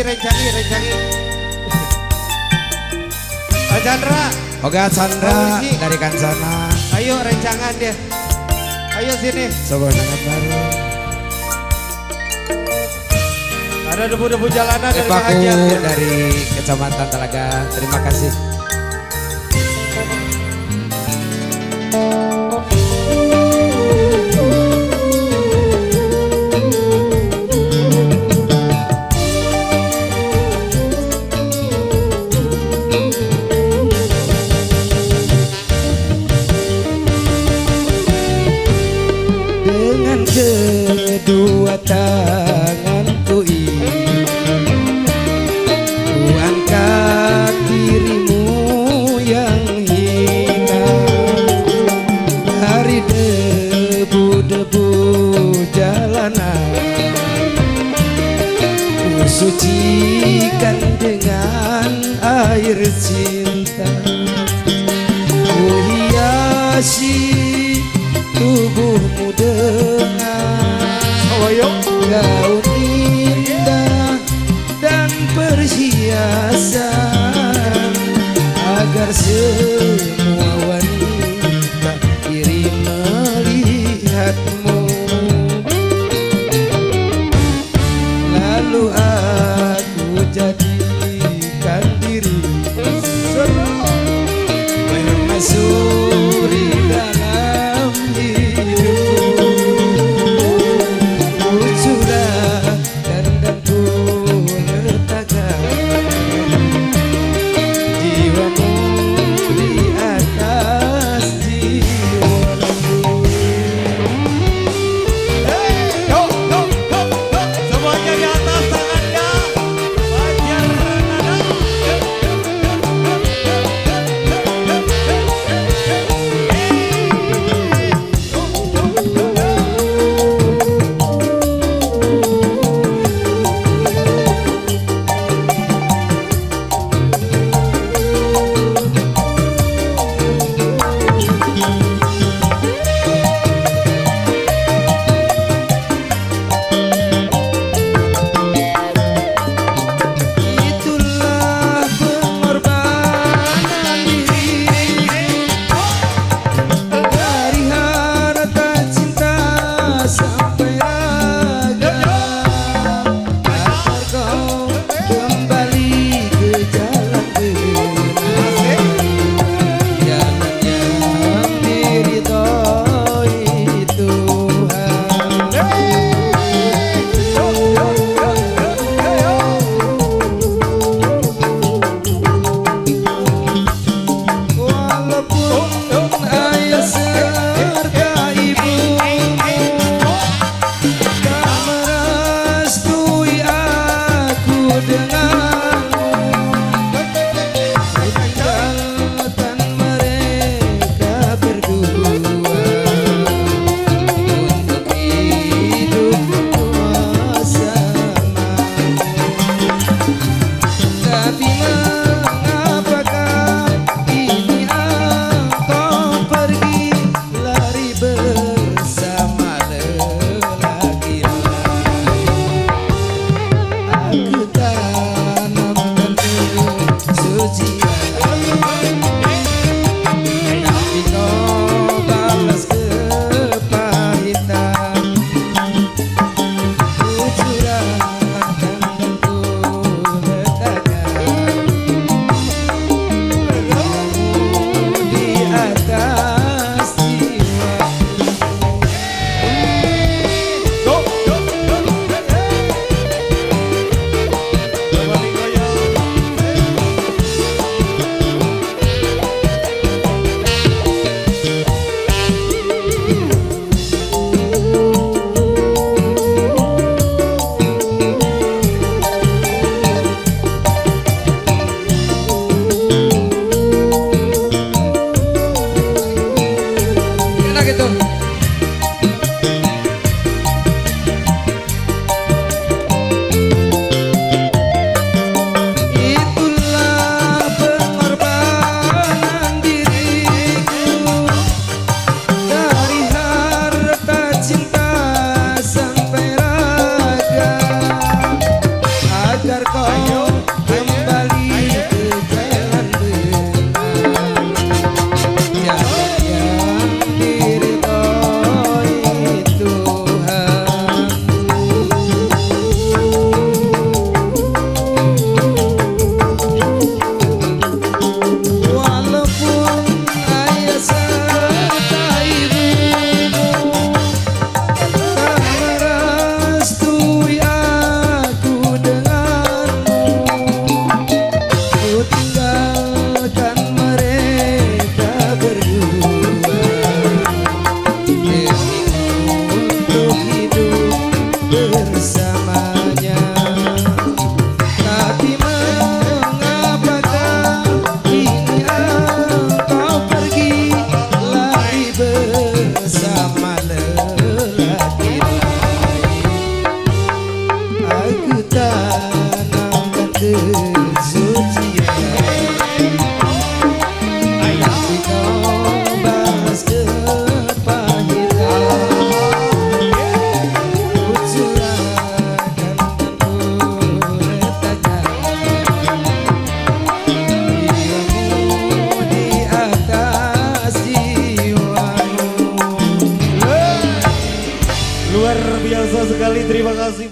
Rencangi. Chandra. Oke Chandra dari Kansana. Ayo rencangan dia. Ayo sini. Sobat sangat baru. Ada debu-debu jalanan dari Evaku Mahajan. dari Kecamatan Talaga. Terima kasih. Dengan kedua tanganku ini ku angkat dirimu yang hina dari debu-debu jalanan, ku sucikan dengan air cinta, ku hiasi tubuhmu dengan gaun indah dan perhiasan, agar semua wanita iri melihatmu. Lalu aku jadikan diri permaisuri dalam hidupku. Ku curahkan dan ku letakkan jiwamu di atas jiwaku. Semuanya di atas tangannya. Fajar Ayo kembali ke jalan benar, jalan yang diridhoi Tuhan. Walaupun ayah serta ibumu tak merestui aku denganmu, ku tinggalkan mereka berdua demi untuk hidup bersamanya. Tapi mengapakah kini engkau pergi lari bersama lelaki lain? Aku tanamkan kesucian, tapi kau balas kepahitan. Ku curahkan dan ku letakkan jiwamu di atas jiwamu. Luar biasa sekali, terima kasih.